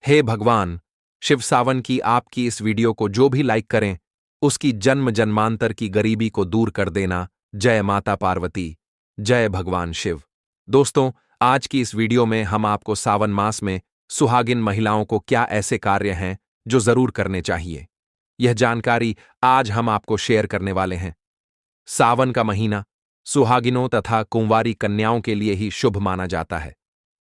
हे भगवान शिव, सावन की आपकी इस वीडियो को जो भी लाइक करें उसकी जन्म जन्मांतर की गरीबी को दूर कर देना। जय माता पार्वती, जय भगवान शिव। दोस्तों, आज की इस वीडियो में हम आपको सावन मास में सुहागिन महिलाओं को क्या ऐसे कार्य हैं जो जरूर करने चाहिए, यह जानकारी आज हम आपको शेयर करने वाले हैं। सावन का महीना सुहागिनों तथा कुंवारी कन्याओं के लिए ही शुभ माना जाता है।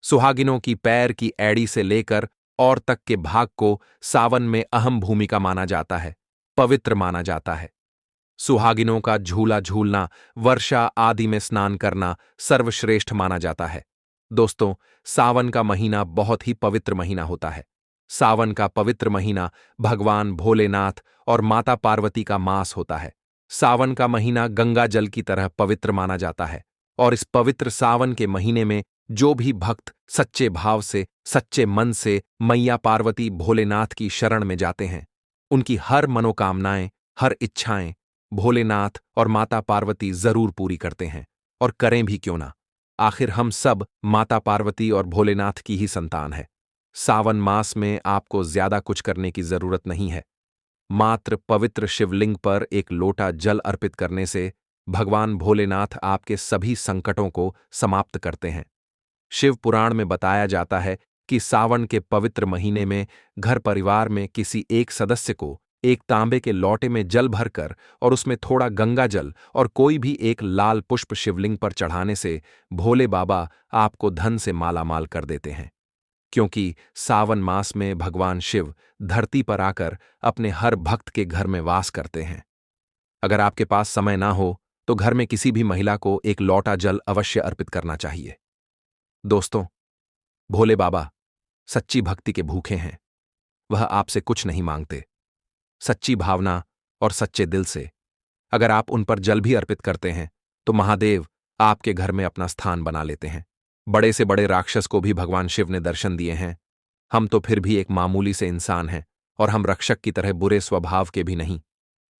सुहागिनों की पैर की एड़ी से लेकर और तक के भाग को सावन में अहम भूमिका माना जाता है, पवित्र माना जाता है। सुहागिनों का झूला झूलना, वर्षा आदि में स्नान करना सर्वश्रेष्ठ माना जाता है। दोस्तों, सावन का महीना बहुत ही पवित्र महीना होता है। सावन का पवित्र महीना भगवान भोलेनाथ और माता पार्वती का मास होता है। सावन का महीना गंगा जल की तरह पवित्र माना जाता है और इस पवित्र सावन के महीने में जो भी भक्त सच्चे भाव से, सच्चे मन से मैया पार्वती भोलेनाथ की शरण में जाते हैं, उनकी हर मनोकामनाएं, हर इच्छाएं भोलेनाथ और माता पार्वती जरूर पूरी करते हैं। और करें भी क्यों ना, आखिर हम सब माता पार्वती और भोलेनाथ की ही संतान है। सावन मास में आपको ज्यादा कुछ करने की जरूरत नहीं है। मात्र पवित्र शिवलिंग पर एक लोटा जल अर्पित करने से भगवान भोलेनाथ आपके सभी संकटों को समाप्त करते हैं। शिव पुराण में बताया जाता है कि सावन के पवित्र महीने में घर परिवार में किसी एक सदस्य को एक तांबे के लोटे में जल भरकर और उसमें थोड़ा गंगा जल और कोई भी एक लाल पुष्प शिवलिंग पर चढ़ाने से भोले बाबा आपको धन से मालामाल कर देते हैं। क्योंकि सावन मास में भगवान शिव धरती पर आकर अपने हर भक्त के घर में वास करते हैं। अगर आपके पास समय ना हो तो घर में किसी भी महिला को एक लोटा जल अवश्य अर्पित करना चाहिए। दोस्तों, भोले बाबा सच्ची भक्ति के भूखे हैं। वह आपसे कुछ नहीं मांगते। सच्ची भावना और सच्चे दिल से अगर आप उन पर जल भी अर्पित करते हैं तो महादेव आपके घर में अपना स्थान बना लेते हैं। बड़े से बड़े राक्षस को भी भगवान शिव ने दर्शन दिए हैं। हम तो फिर भी एक मामूली से इंसान हैं और हम रक्षक की तरह बुरे स्वभाव के भी नहीं,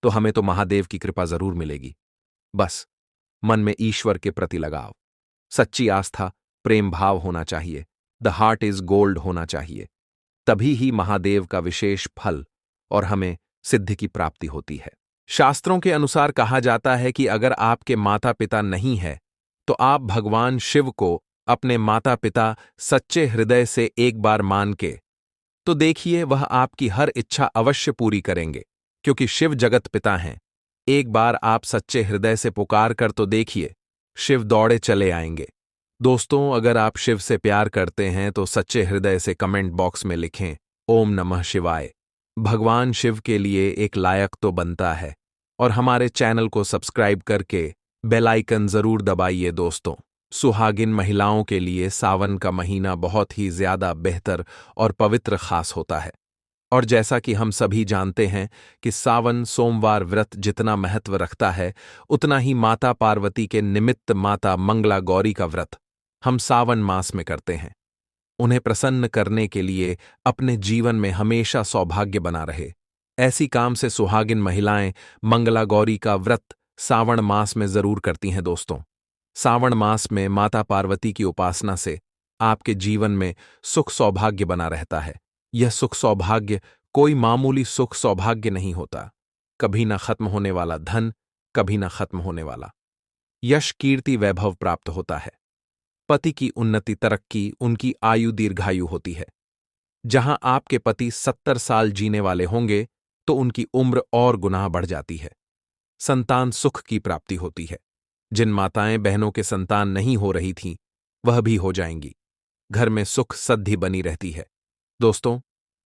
तो हमें तो महादेव की कृपा जरूर मिलेगी। बस मन में ईश्वर के प्रति लगाव, सच्ची आस्था, प्रेम भाव होना चाहिए। द हार्ट इज गोल्ड होना चाहिए। तभी ही महादेव का विशेष फल और हमें सिद्धि की प्राप्ति होती है। शास्त्रों के अनुसार कहा जाता है कि अगर आपके माता पिता नहीं है तो आप भगवान शिव को अपने माता पिता सच्चे हृदय से एक बार मान के तो देखिए वह आपकी हर इच्छा अवश्य पूरी करेंगे, क्योंकि शिव जगत पिता हैं। एक बार आप सच्चे हृदय से पुकार कर तो देखिए, शिव दौड़े चले आएंगे। दोस्तों, अगर आप शिव से प्यार करते हैं तो सच्चे हृदय से कमेंट बॉक्स में लिखें ओम नमः शिवाय। भगवान शिव के लिए एक लायक तो बनता है। और हमारे चैनल को सब्सक्राइब करके बेल आइकन जरूर दबाइए। दोस्तों, सुहागिन महिलाओं के लिए सावन का महीना बहुत ही ज्यादा बेहतर और पवित्र खास होता है। और जैसा कि हम सभी जानते हैं कि सावन सोमवार व्रत जितना महत्व रखता है, उतना ही माता पार्वती के निमित्त माता मंगला गौरी का व्रत हम सावन मास में करते हैं। उन्हें प्रसन्न करने के लिए अपने जीवन में हमेशा सौभाग्य बना रहे, ऐसी काम से सुहागिन महिलाएं मंगला गौरी का व्रत सावन मास में जरूर करती हैं। दोस्तों, सावन मास में माता पार्वती की उपासना से आपके जीवन में सुख सौभाग्य बना रहता है। यह सुख सौभाग्य कोई मामूली सुख सौभाग्य नहीं होता। कभी न खत्म होने वाला धन, कभी न खत्म होने वाला यश, कीर्ति, वैभव प्राप्त होता है। पति की उन्नति, तरक्की, उनकी आयु दीर्घायु होती है। जहां आपके पति 70 साल जीने वाले होंगे तो उनकी उम्र और गुना बढ़ जाती है। संतान सुख की प्राप्ति होती है। जिन माताएं बहनों के संतान नहीं हो रही थीं, वह भी हो जाएंगी। घर में सुख सद्धि बनी रहती है। दोस्तों,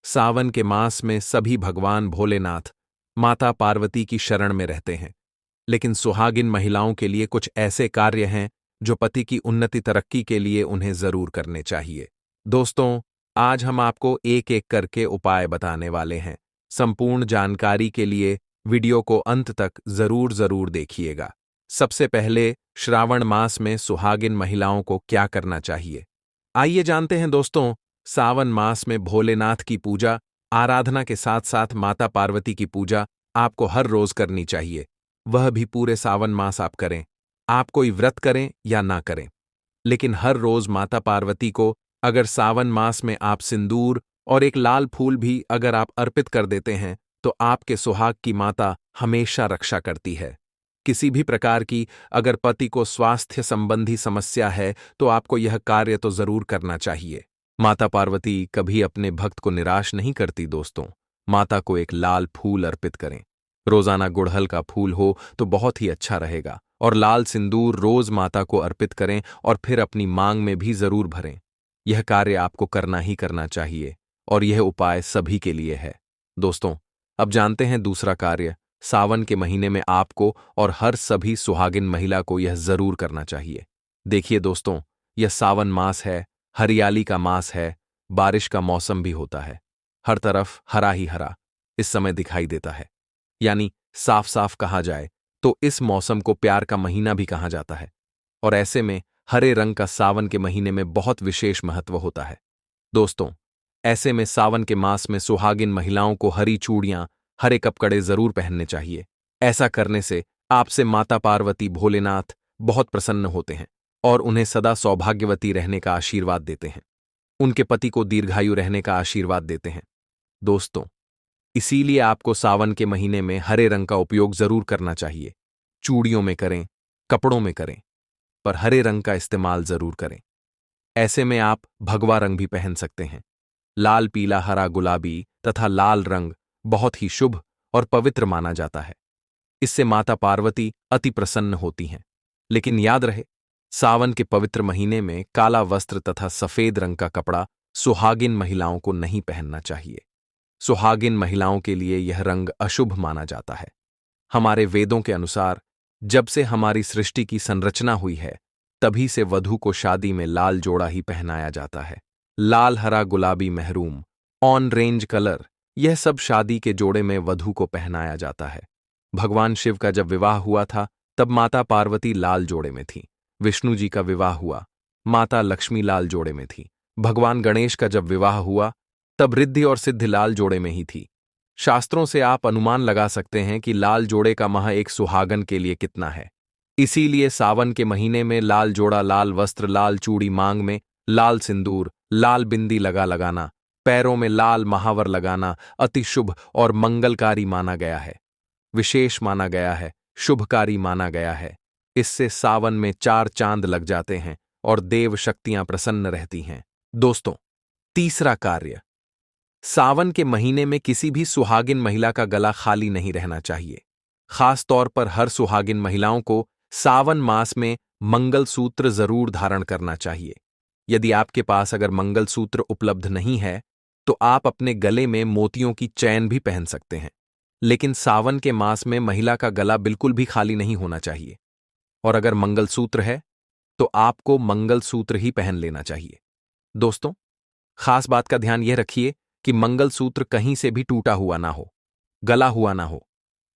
सावन के मास में सभी भगवान भोलेनाथ, माता पार्वती की शरण में रहते हैं। लेकिन सुहागिन महिलाओं के लिए कुछ ऐसे कार्य हैं जो पति की उन्नति, तरक्की के लिए उन्हें जरूर करने चाहिए। दोस्तों, आज हम आपको एक एक करके उपाय बताने वाले हैं। संपूर्ण जानकारी के लिए वीडियो को अंत तक जरूर देखिएगा। सबसे पहले, श्रावण मास में सुहागिन महिलाओं को क्या करना चाहिए, आइए जानते हैं। दोस्तों, सावन मास में भोलेनाथ की पूजा, आराधना के साथ साथ माता पार्वती की पूजा आपको हर रोज करनी चाहिए। वह भी पूरे सावन मास आप करें। आप कोई व्रत करें या ना करें, लेकिन हर रोज माता पार्वती को अगर सावन मास में आप सिंदूर और एक लाल फूल भी अगर आप अर्पित कर देते हैं तो आपके सुहाग की माता हमेशा रक्षा करती है। किसी भी प्रकार की अगर पति को स्वास्थ्य संबंधी समस्या है तो आपको यह कार्य तो जरूर करना चाहिए। माता पार्वती कभी अपने भक्त को निराश नहीं करती दोस्तों। माता को एक लाल फूल अर्पित करें। रोजाना गुड़हल का फूल हो तो बहुत ही अच्छा रहेगा, और लाल सिंदूर रोज माता को अर्पित करें और फिर अपनी मांग में भी जरूर भरें। यह कार्य आपको करना ही करना चाहिए और यह उपाय सभी के लिए है। दोस्तों, अब जानते हैं दूसरा कार्य। सावन के महीने में आपको और हर सभी सुहागिन महिला को यह जरूर करना चाहिए। देखिए दोस्तों, यह सावन मास है, हरियाली का मास है, बारिश का मौसम भी होता है। हर तरफ हरा ही हरा इस समय दिखाई देता है। यानी साफ साफ कहा जाए तो इस मौसम को प्यार का महीना भी कहा जाता है। और ऐसे में हरे रंग का सावन के महीने में बहुत विशेष महत्व होता है। दोस्तों, ऐसे में सावन के मास में सुहागिन महिलाओं को हरी चूड़ियां, हरे कपड़े जरूर पहनने चाहिए। ऐसा करने से आपसे माता पार्वती भोलेनाथ बहुत प्रसन्न होते हैं और उन्हें सदा सौभाग्यवती रहने का आशीर्वाद देते हैं। उनके पति को दीर्घायु रहने का आशीर्वाद देते हैं। दोस्तों, इसीलिए आपको सावन के महीने में हरे रंग का उपयोग जरूर करना चाहिए। चूड़ियों में करें, कपड़ों में करें, पर हरे रंग का इस्तेमाल जरूर करें। ऐसे में आप भगवा रंग भी पहन सकते हैं। लाल, पीला, हरा, गुलाबी तथा लाल रंग बहुत ही शुभ और पवित्र माना जाता है। इससे माता पार्वती अति प्रसन्न होती हैं। लेकिन याद रहे, सावन के पवित्र महीने में काला वस्त्र तथा सफेद रंग का कपड़ा सुहागिन महिलाओं को नहीं पहनना चाहिए। सुहागिन महिलाओं के लिए यह रंग अशुभ माना जाता है। हमारे वेदों के अनुसार जब से हमारी सृष्टि की संरचना हुई है तभी से वधू को शादी में लाल जोड़ा ही पहनाया जाता है। लाल, हरा, गुलाबी, महरून, ऑन रेंज कलर, यह सब शादी के जोड़े में वधू को पहनाया जाता है। भगवान शिव का जब विवाह हुआ था तब माता पार्वती लाल जोड़े में थी। विष्णु जी का विवाह हुआ, माता लक्ष्मी लाल जोड़े में थी। भगवान गणेश का जब विवाह हुआ तब रिद्धि और सिद्धि लाल जोड़े में ही थी। शास्त्रों से आप अनुमान लगा सकते हैं कि लाल जोड़े का मह एक सुहागन के लिए कितना है। इसीलिए सावन के महीने में लाल जोड़ा, लाल वस्त्र, लाल चूड़ी, मांग में लाल सिंदूर, लाल बिंदी लगाना, पैरों में लाल महावर लगाना अति शुभ और मंगलकारी माना गया है, विशेष माना गया है, शुभकारी माना गया है। इससे सावन में 4 चांद लग जाते हैं और देव शक्तियां प्रसन्न रहती हैं। दोस्तों, तीसरा कार्य, सावन के महीने में किसी भी सुहागिन महिला का गला खाली नहीं रहना चाहिए। खास तौर पर हर सुहागिन महिलाओं को सावन मास में मंगलसूत्र जरूर धारण करना चाहिए। यदि आपके पास अगर मंगलसूत्र उपलब्ध नहीं है तो आप अपने गले में मोतियों की चैन भी पहन सकते हैं। लेकिन सावन के मास में महिला का गला बिल्कुल भी खाली नहीं होना चाहिए। और अगर मंगलसूत्र है तो आपको मंगलसूत्र ही पहन लेना चाहिए। दोस्तों, खास बात का ध्यान यह रखिए कि मंगलसूत्र कहीं से भी टूटा हुआ ना हो, गला हुआ ना हो।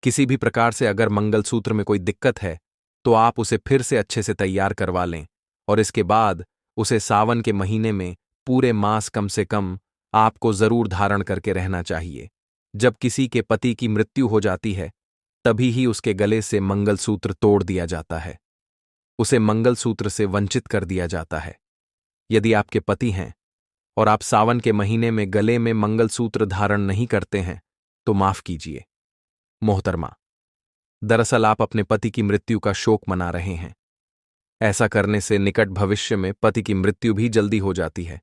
किसी भी प्रकार से अगर मंगलसूत्र में कोई दिक्कत है तो आप उसे फिर से अच्छे से तैयार करवा लें और इसके बाद उसे सावन के महीने में पूरे मास कम से कम आपको जरूर धारण करके रहना चाहिए। जब किसी के पति की मृत्यु हो जाती है तभी ही उसके गले से मंगलसूत्र तोड़ दिया जाता है, उसे मंगलसूत्र से वंचित कर दिया जाता है। यदि आपके पति हैं और आप सावन के महीने में गले में मंगलसूत्र धारण नहीं करते हैं तो माफ कीजिए मोहतरमा, दरअसल आप अपने पति की मृत्यु का शोक मना रहे हैं। ऐसा करने से निकट भविष्य में पति की मृत्यु भी जल्दी हो जाती है।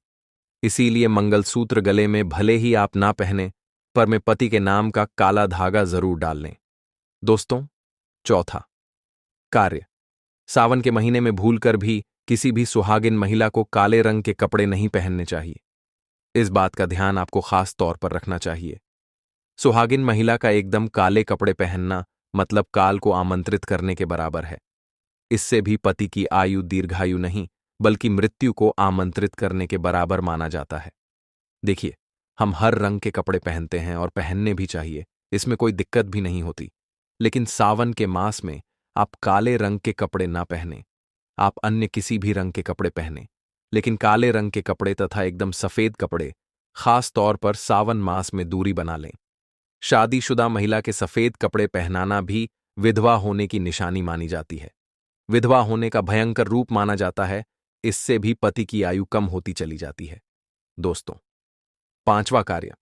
इसीलिए मंगलसूत्र गले में भले ही आप ना पहने पर में पति के नाम का काला धागा जरूर डाल लें। दोस्तों, चौथा कार्य, सावन के महीने में भूलकर भी किसी भी सुहागिन महिला को काले रंग के कपड़े नहीं पहनने चाहिए। इस बात का ध्यान आपको खास तौर पर रखना चाहिए। सुहागिन महिला का एकदम काले कपड़े पहनना मतलब काल को आमंत्रित करने के बराबर है। इससे भी पति की आयु दीर्घायु नहीं बल्कि मृत्यु को आमंत्रित करने के बराबर माना जाता है। देखिए, हम हर रंग के कपड़े पहनते हैं और पहनने भी चाहिए, इसमें कोई दिक्कत भी नहीं होती। लेकिन सावन के मास में आप काले रंग के कपड़े ना पहने, आप अन्य किसी भी रंग के कपड़े पहने, लेकिन काले रंग के कपड़े तथा एकदम सफेद कपड़े खास तौर पर सावन मास में दूरी बना लें। शादीशुदा महिला के सफेद कपड़े पहनाना भी विधवा होने की निशानी मानी जाती है। विधवा होने का भयंकर रूप माना जाता है। इससे भी पति की आयु कम होती चली जाती है। दोस्तों, 5वां कार्य,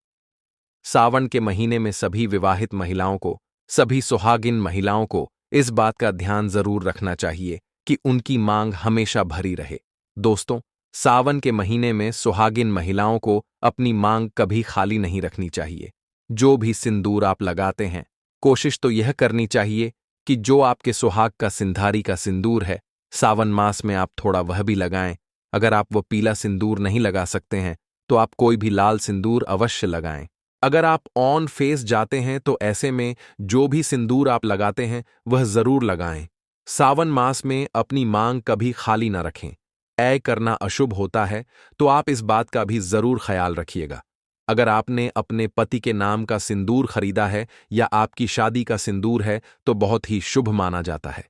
सावन के महीने में सभी विवाहित महिलाओं को, सभी सुहागिन महिलाओं को इस बात का ध्यान जरूर रखना चाहिए कि उनकी मांग हमेशा भरी रहे। दोस्तों, सावन के महीने में सुहागिन महिलाओं को अपनी मांग कभी खाली नहीं रखनी चाहिए। जो भी सिंदूर आप लगाते हैं, कोशिश तो यह करनी चाहिए कि जो आपके सुहाग का सिंधारी का सिंदूर है, सावन मास में आप थोड़ा वह भी लगाएं। अगर आप वो पीला सिंदूर नहीं लगा सकते हैं तो आप कोई भी लाल सिंदूर अवश्य लगाएं। अगर आप ऑन फेस जाते हैं तो ऐसे में जो भी सिंदूर आप लगाते हैं वह जरूर लगाएं। सावन मास में अपनी मांग कभी खाली न रखें। ऐ करना अशुभ होता है, तो आप इस बात का भी जरूर ख्याल रखिएगा। अगर आपने अपने पति के नाम का सिंदूर खरीदा है या आपकी शादी का सिंदूर है तो बहुत ही शुभ माना जाता है।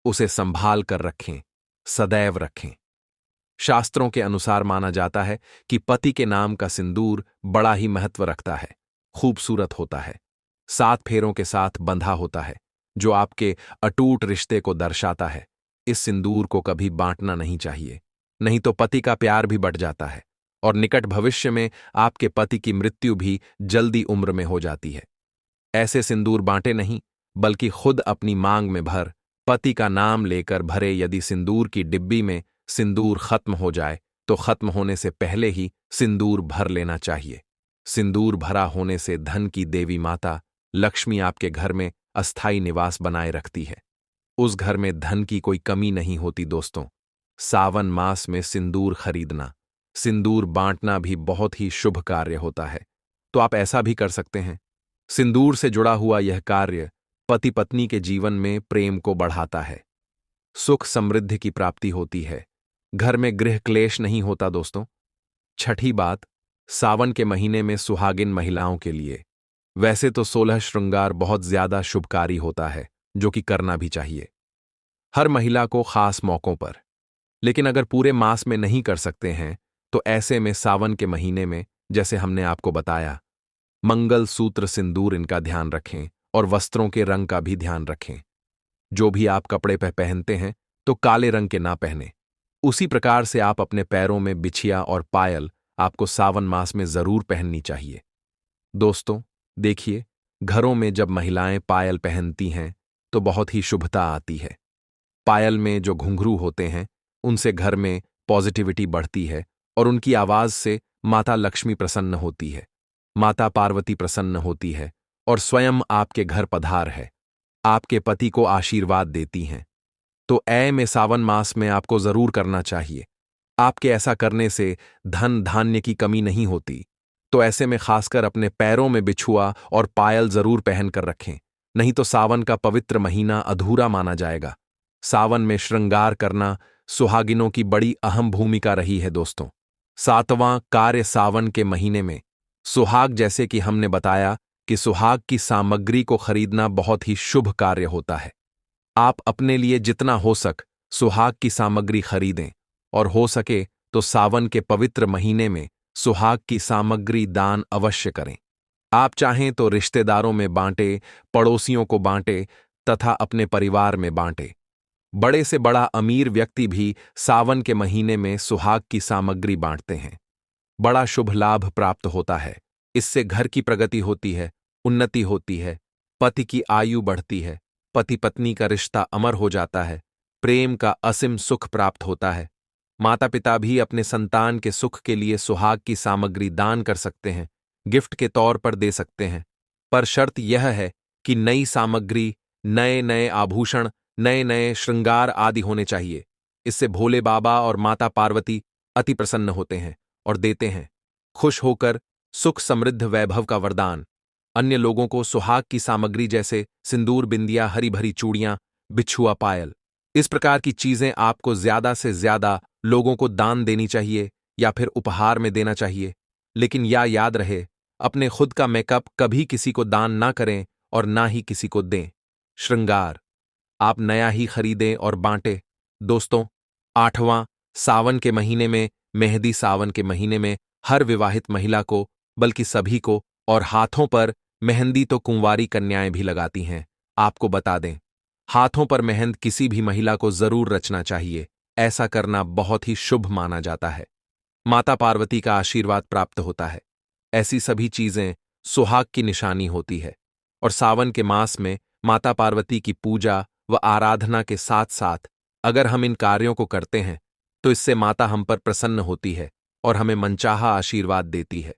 उसे संभाल कर रखें, सदैव रखें। शास्त्रों के अनुसार माना जाता है कि पति के नाम का सिंदूर बड़ा ही महत्व रखता है, खूबसूरत होता है, 7 फेरों के साथ बंधा होता है, जो आपके अटूट रिश्ते को दर्शाता है। इस सिंदूर को कभी बांटना नहीं चाहिए, नहीं तो पति का प्यार भी बढ़ जाता है और निकट भविष्य में आपके पति की मृत्यु भी जल्दी उम्र में हो जाती है। ऐसे सिंदूर बांटे नहीं, बल्कि खुद अपनी मांग में भर, पति का नाम लेकर भरे। यदि सिंदूर की डिब्बी में सिंदूर खत्म हो जाए तो खत्म होने से पहले ही सिंदूर भर लेना चाहिए। सिंदूर भरा होने से धन की देवी माता लक्ष्मी आपके घर में अस्थायी निवास बनाए रखती है। उस घर में धन की कोई कमी नहीं होती। दोस्तों, सावन मास में सिंदूर खरीदना, सिंदूर बांटना भी बहुत ही शुभ कार्य होता है, तो आप ऐसा भी कर सकते हैं। सिंदूर से जुड़ा हुआ यह कार्य पति पत्नी के जीवन में प्रेम को बढ़ाता है, सुख समृद्धि की प्राप्ति होती है, घर में गृह क्लेश नहीं होता। दोस्तों, छठी बात, सावन के महीने में सुहागिन महिलाओं के लिए वैसे तो 16 श्रृंगार बहुत ज्यादा शुभकारी होता है, जो कि करना भी चाहिए हर महिला को खास मौकों पर। लेकिन अगर पूरे मास में नहीं कर सकते हैं तो ऐसे में सावन के महीने में, जैसे हमने आपको बताया, मंगल सूत्र सिंदूर इनका ध्यान रखें और वस्त्रों के रंग का भी ध्यान रखें। जो भी आप कपड़े पहनते हैं तो काले रंग के ना पहने। उसी प्रकार से आप अपने पैरों में बिछिया और पायल आपको सावन मास में जरूर पहननी चाहिए। दोस्तों, देखिए, घरों में जब महिलाएं पायल पहनती हैं तो बहुत ही शुभता आती है। पायल में जो घुंघरू होते हैं उनसे घर में पॉजिटिविटी बढ़ती है और उनकी आवाज से माता लक्ष्मी प्रसन्न होती है, माता पार्वती प्रसन्न होती है और स्वयं आपके घर पधार है, आपके पति को आशीर्वाद देती हैं। तो ऐ में सावन मास में आपको जरूर करना चाहिए। आपके ऐसा करने से धन धान्य की कमी नहीं होती। तो ऐसे में खासकर अपने पैरों में बिछुआ और पायल जरूर पहनकर रखें, नहीं तो सावन का पवित्र महीना अधूरा माना जाएगा। सावन में श्रृंगार करना सुहागिनों की बड़ी अहम भूमिका रही है। दोस्तों, 7वां कार्य, सावन के महीने में सुहाग, जैसे कि हमने बताया कि सुहाग की सामग्री को खरीदना बहुत ही शुभ कार्य होता है। आप अपने लिए जितना हो सुहाग की सामग्री खरीदें और हो सके तो सावन के पवित्र महीने में सुहाग की सामग्री दान अवश्य करें। आप चाहें तो रिश्तेदारों में बांटे, पड़ोसियों को बांटे तथा अपने परिवार में बांटे। बड़े से बड़ा अमीर व्यक्ति भी सावन के महीने में सुहाग की सामग्री बांटते हैं। बड़ा शुभ लाभ प्राप्त होता है। इससे घर की प्रगति होती है, उन्नति होती है, पति की आयु बढ़ती है, पति पत्नी का रिश्ता अमर हो जाता है, प्रेम का असीम सुख प्राप्त होता है। माता पिता भी अपने संतान के सुख के लिए सुहाग की सामग्री दान कर सकते हैं, गिफ्ट के तौर पर दे सकते हैं। पर शर्त यह है कि नई सामग्री, नए नए आभूषण, नए नए श्रृंगार आदि होने चाहिए। इससे भोले बाबा और माता पार्वती अति प्रसन्न होते हैं और देते हैं, खुश होकर सुख समृद्ध वैभव का वरदान। अन्य लोगों को सुहाग की सामग्री जैसे सिंदूर, बिंदिया, हरी भरी चूड़ियां, बिछुआ, पायल, इस प्रकार की चीजें आपको ज्यादा से ज्यादा लोगों को दान देनी चाहिए या फिर उपहार में देना चाहिए। लेकिन याद रहे, अपने खुद का मेकअप कभी किसी को दान ना करें और ना ही किसी को दें। श्रृंगार आप नया ही खरीदें और बांटें। दोस्तों, 8वां, सावन के महीने में मेहंदी। सावन के महीने में हर विवाहित महिला को, बल्कि सभी को, और हाथों पर मेहंदी तो कुंवारी कन्याएं भी लगाती हैं। आपको बता दें, हाथों पर मेहंद किसी भी महिला को जरूर रचना चाहिए। ऐसा करना बहुत ही शुभ माना जाता है। माता पार्वती का आशीर्वाद प्राप्त होता है। ऐसी सभी चीजें सुहाग की निशानी होती है। और सावन के मास में माता पार्वती की पूजा व आराधना के साथ साथ अगर हम इन कार्यों को करते हैं तो इससे माता हम पर प्रसन्न होती है और हमें मनचाहा आशीर्वाद देती है।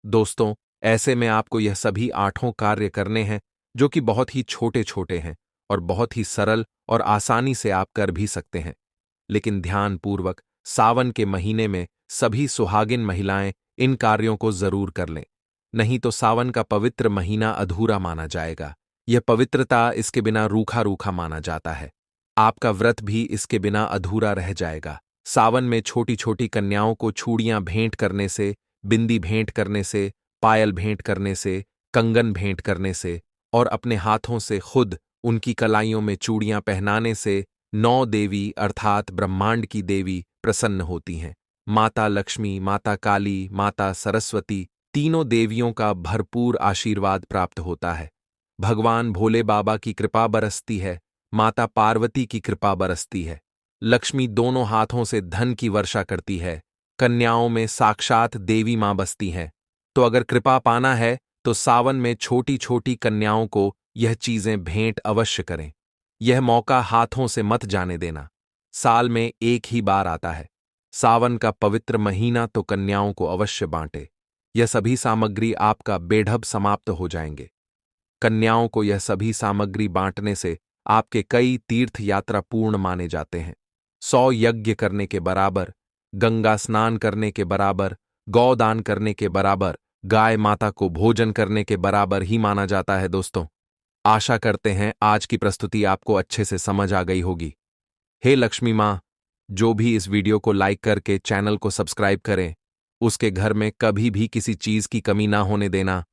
दोस्तों, ऐसे में आपको यह सभी 8 कार्य करने हैं जो कि बहुत ही छोटे छोटे हैं और बहुत ही सरल और आसानी से आप कर भी सकते हैं। लेकिन ध्यानपूर्वक सावन के महीने में सभी सुहागिन महिलाएं इन कार्यों को जरूर कर लें, नहीं तो सावन का पवित्र महीना अधूरा माना जाएगा। यह पवित्रता इसके बिना रूखा रूखा माना जाता है। आपका व्रत भी इसके बिना अधूरा रह जाएगा। सावन में छोटी छोटी कन्याओं को चूड़ियां भेंट करने से, बिंदी भेंट करने से, पायल भेंट करने से, कंगन भेंट करने से और अपने हाथों से खुद उनकी कलाइयों में चूड़ियां पहनाने से 9 देवी अर्थात ब्रह्मांड की देवी प्रसन्न होती हैं। माता लक्ष्मी, माता काली, माता सरस्वती, तीनों देवियों का भरपूर आशीर्वाद प्राप्त होता है। भगवान भोले बाबा की कृपा बरसती है, माता पार्वती की कृपा बरसती है। लक्ष्मी दोनों हाथों से धन की वर्षा करती है। कन्याओं में साक्षात देवी मां बसती हैं। तो अगर कृपा पाना है तो सावन में छोटी छोटी कन्याओं को यह चीजें भेंट अवश्य करें। यह मौका हाथों से मत जाने देना। साल में एक ही बार आता है। सावन का पवित्र महीना तो कन्याओं को अवश्य बांटे। यह सभी सामग्री आपका बेढब समाप्त हो जाएंगे। कन्याओं को यह सभी सामग्री बांटने से आपके कई तीर्थ यात्रा पूर्ण माने जाते हैं। 100 यज्ञ करने के बराबर, गंगा स्नान करने के बराबर, गौदान करने के बराबर, गाय माता को भोजन करने के बराबर ही माना जाता है। दोस्तों, आशा करते हैं आज की प्रस्तुति आपको अच्छे से समझ आ गई होगी। हे लक्ष्मी मां, जो भी इस वीडियो को लाइक करके चैनल को सब्सक्राइब करें, उसके घर में कभी भी किसी चीज की कमी ना होने देना।